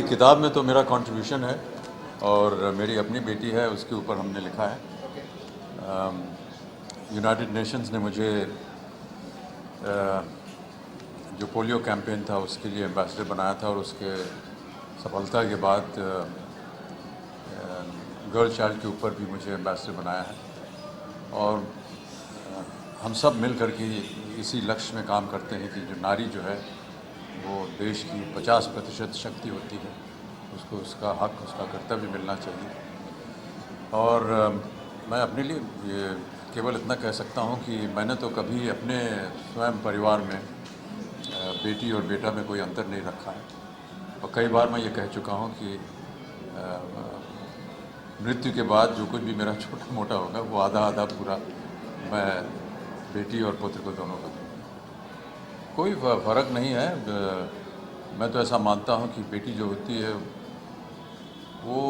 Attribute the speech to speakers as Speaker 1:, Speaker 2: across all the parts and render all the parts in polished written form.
Speaker 1: किताब में तो मेरा कंट्रीब्यूशन है और मेरी अपनी बेटी है, उसके ऊपर हमने लिखा है। यूनाइटेड नेशंस ने मुझे जो पोलियो कैंपेन था उसके लिए एम्बेसडर बनाया था और उसके सफलता के बाद गर्ल चाइल्ड के ऊपर भी मुझे एम्बेसडर बनाया है और हम सब मिल कर के इसी लक्ष्य में काम करते हैं कि जो नारी जो है वो देश की 50% शक्ति होती है, उसको उसका हक, उसका कर्तव्य मिलना चाहिए। और मैं अपने लिए ये केवल इतना कह सकता हूँ कि मैंने तो कभी अपने स्वयं परिवार में बेटी और बेटा में कोई अंतर नहीं रखा है और कई बार मैं ये कह चुका हूँ कि मृत्यु के बाद जो कुछ भी मेरा छोटा मोटा होगा वो आधा आधा पूरा मैं बेटी और पुत्र को दोनों को दूँगा। कोई फ़र्क नहीं है। मैं तो ऐसा मानता हूँ कि बेटी जो होती है वो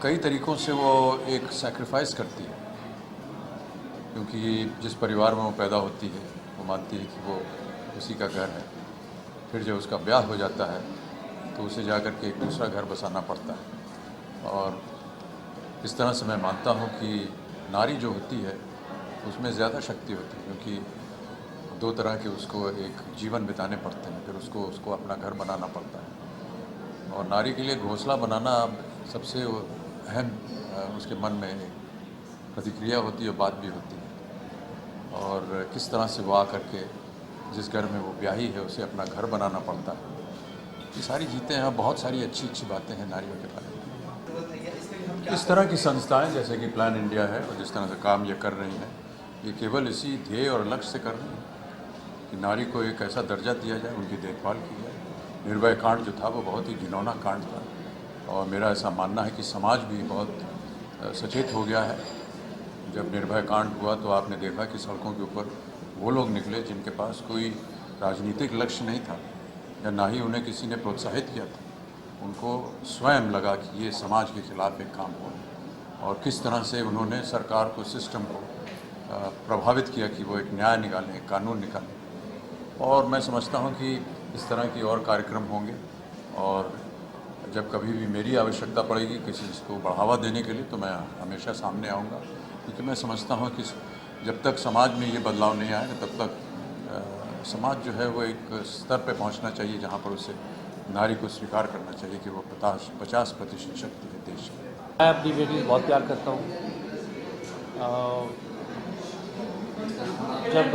Speaker 1: कई तरीक़ों से वो एक सैक्रिफाइस करती है, क्योंकि जिस परिवार में वो पैदा होती है वो मानती है कि वो उसी का घर है। फिर जब उसका ब्याह हो जाता है तो उसे जा कर के एक दूसरा घर बसाना पड़ता है और इस तरह से मैं मानता हूँ कि नारी जो होती है उसमें ज़्यादा शक्ति होती है, क्योंकि दो तरह के उसको एक जीवन बिताने पड़ते हैं, फिर उसको अपना घर बनाना पड़ता है और नारी के लिए घोंसला बनाना सबसे अहम उसके मन में प्रतिक्रिया होती है, बात भी होती है और किस तरह से वो आकर के जिस घर में वो ब्याही है उसे अपना घर बनाना पड़ता है। ये सारी चीज़ें हैं, बहुत सारी अच्छी अच्छी बातें हैं नारियों के बारे में। इस तरह की संस्थाएं जैसे कि प्लान इंडिया है और जिस तरह से काम ये कर रही हैं, ये केवल इसी ध्येय और लक्ष्य से कर रही हैं कि नारी को एक ऐसा दर्जा दिया जाए, उनकी देखभाल की जाए। निर्भया कांड जो था वो बहुत ही घिनौना कांड था और मेरा ऐसा मानना है कि समाज भी बहुत सचेत हो गया है। जब निर्भया कांड हुआ तो आपने देखा कि सड़कों के ऊपर वो लोग निकले जिनके पास कोई राजनीतिक लक्ष्य नहीं था या ना ही उन्हें किसी ने प्रोत्साहित किया था। उनको स्वयं लगा कि ये समाज के खिलाफ एक काम हो और किस तरह से उन्होंने सरकार को, सिस्टम को प्रभावित किया कि वो एक न्याय निकालें, एक कानून निकालें। और मैं समझता हूँ कि इस तरह की और कार्यक्रम होंगे और जब कभी भी मेरी आवश्यकता पड़ेगी किसी चीज़ को बढ़ावा देने के लिए तो मैं हमेशा सामने आऊँगा, क्योंकि मैं समझता हूँ कि जब तक समाज में ये बदलाव नहीं आएगा तब तक समाज जो है वो एक स्तर पे पहुंचना चाहिए जहां पर उसे नारी को स्वीकार करना चाहिए कि वो 50% शक्ति है देश की।
Speaker 2: मैं अपनी बेटी से बहुत प्यार करता हूँ। जब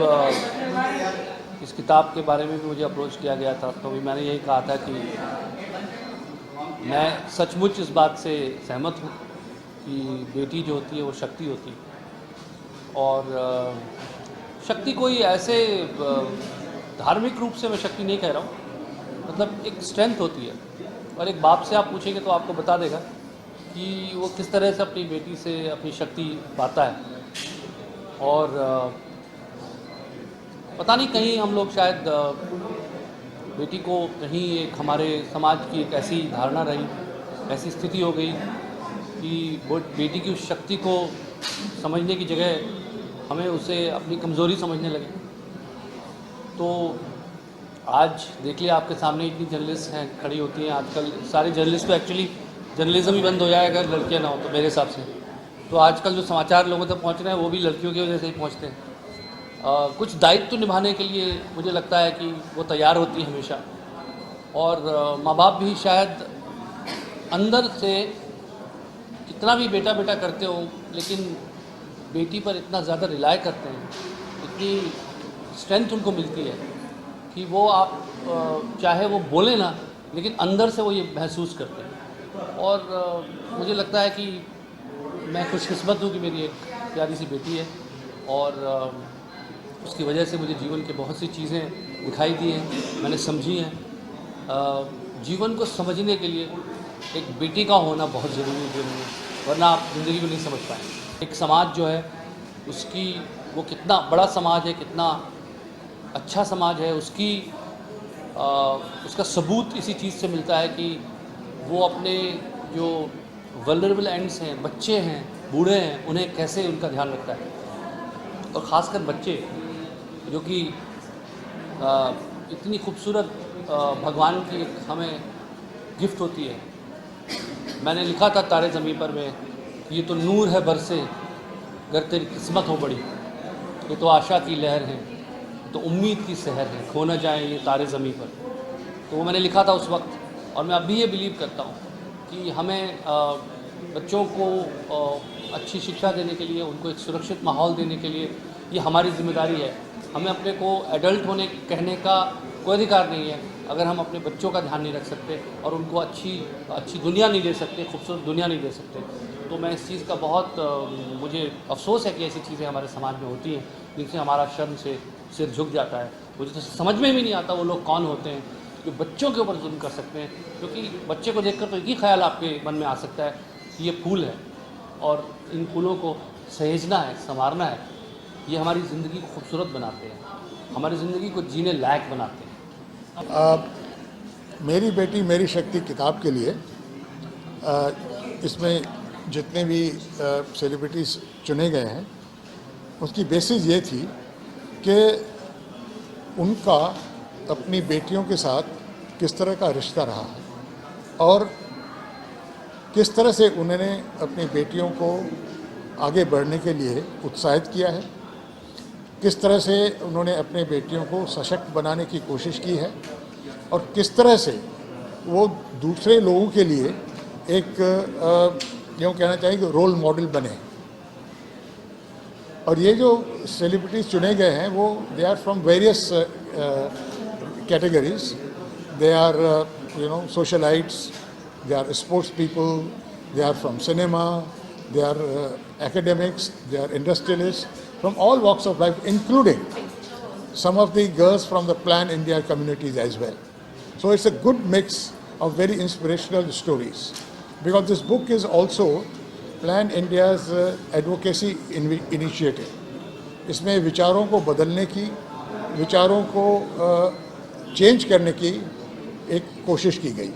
Speaker 2: इस किताब के बारे में भी मुझे अप्रोच किया गया था तो भी मैंने यही कहा था कि मैं सचमुच इस बात से सहमत हूँ कि बेटी जो होती है वो शक्ति होती है और शक्ति कोई ऐसे धार्मिक रूप से मैं शक्ति नहीं कह रहा हूँ, मतलब एक स्ट्रेंथ होती है और एक बाप से आप पूछेंगे तो आपको बता देगा कि वो किस तरह से अपनी बेटी से अपनी शक्ति पाता है। और पता नहीं कहीं हम लोग शायद बेटी को कहीं एक हमारे समाज की एक ऐसी धारणा रही, ऐसी स्थिति हो गई कि वो बेटी की उस शक्ति को समझने की जगह हमें उसे अपनी कमज़ोरी समझने लगे। तो आज देख लिया आपके सामने इतनी जर्नलिस्ट हैं खड़ी होती हैं। आजकल सारे जर्नलिस्ट तो एक्चुअली जर्नलिज्म ही बंद हो जाएगा अगर लड़कियां ना हो तो मेरे हिसाब से। तो आजकल जो समाचार लोगों तक पहुंच रहे हैं वो भी लड़कियों की वजह से ही पहुंचते हैं। कुछ दायित्व निभाने के लिए मुझे लगता है कि वो तैयार होती है हमेशा और माँ बाप भी शायद अंदर से कितना भी बेटा बेटा करते हो लेकिन बेटी पर इतना ज़्यादा रिलाय करते हैं, इतनी स्ट्रेंथ उनको मिलती है कि वो आप चाहे वो बोले ना लेकिन अंदर से वो ये महसूस करते हैं। और मुझे लगता है कि मैं खुशकिस्मत हूँ कि मेरी एक प्यारी सी बेटी है और उसकी वजह से मुझे जीवन के बहुत सी चीज़ें दिखाई दी हैं, मैंने समझी हैं। जीवन को समझने के लिए एक बेटी का होना बहुत ज़रूरी है, वरना आप ज़िंदगी को नहीं समझ पाएंगे। एक समाज जो है उसकी वो कितना बड़ा समाज है, कितना अच्छा समाज है, उसका सबूत इसी चीज़ से मिलता है कि वो अपने जो वल्नरेबल एंड्स हैं, बच्चे हैं, बूढ़े हैं, उन्हें कैसे उनका ध्यान रखता है। और ख़ासकर बच्चे जो कि इतनी खूबसूरत भगवान की एक हमें गिफ्ट होती है। मैंने लिखा था तारे ज़मीं पर में कि ये तो नूर है बरसे अगर तेरी किस्मत हो बड़ी, ये तो आशा की लहर है, तो उम्मीद की सहर है, खो न जाए ये तारे ज़मीं पर। तो वो मैंने लिखा था उस वक्त, और मैं अभी ये बिलीव करता हूँ कि हमें बच्चों को अच्छी शिक्षा देने के लिए, उनको एक सुरक्षित माहौल देने के लिए ये हमारी जिम्मेदारी है। हमें अपने को एडल्ट होने कहने का कोई अधिकार नहीं है अगर हम अपने बच्चों का ध्यान नहीं रख सकते और उनको अच्छी दुनिया नहीं दे सकते, खूबसूरत दुनिया नहीं दे सकते। तो मैं इस चीज़ का बहुत मुझे अफसोस है कि ऐसी चीज़ें हमारे समाज में होती हैं जिनसे हमारा शर्म से सिर झुक जाता है। मुझे तो समझ में भी नहीं आता वो लोग कौन होते हैं जो बच्चों के ऊपर जुल्म कर सकते हैं, क्योंकि बच्चे को देखकर तो एक ही ख्याल आपके मन में आ सकता है कि ये फूल है और इन फूलों को सहेजना है, संवारना है। ये हमारी ज़िंदगी को खूबसूरत बनाते हैं, हमारी ज़िंदगी को जीने लायक बनाते हैं।
Speaker 3: मेरी बेटी मेरी शक्ति किताब के लिए इसमें जितने भी सेलिब्रिटीज़ चुने गए हैं उसकी बेसिस ये थी कि उनका अपनी बेटियों के साथ किस तरह का रिश्ता रहा है और किस तरह से उन्होंने अपनी बेटियों को आगे बढ़ने के लिए उत्साहित किया है, किस तरह से उन्होंने अपने बेटियों को सशक्त बनाने की कोशिश की है और किस तरह से वो दूसरे लोगों के लिए एक यूँ कहना चाहिए कि रोल मॉडल बने। और ये जो सेलिब्रिटीज़ चुने गए हैं वो they are from various categories. They are socialites, they are sports people, they are from cinema, they are academics, they are industrialists, from all walks of life, including some of the girls from the Plan India communities as well. So it's a good mix of very inspirational stories, because this book is also Plan India's advocacy initiative. इसमें विचारों को बदलने की, विचारों को change करने की एक कोशिश की गई।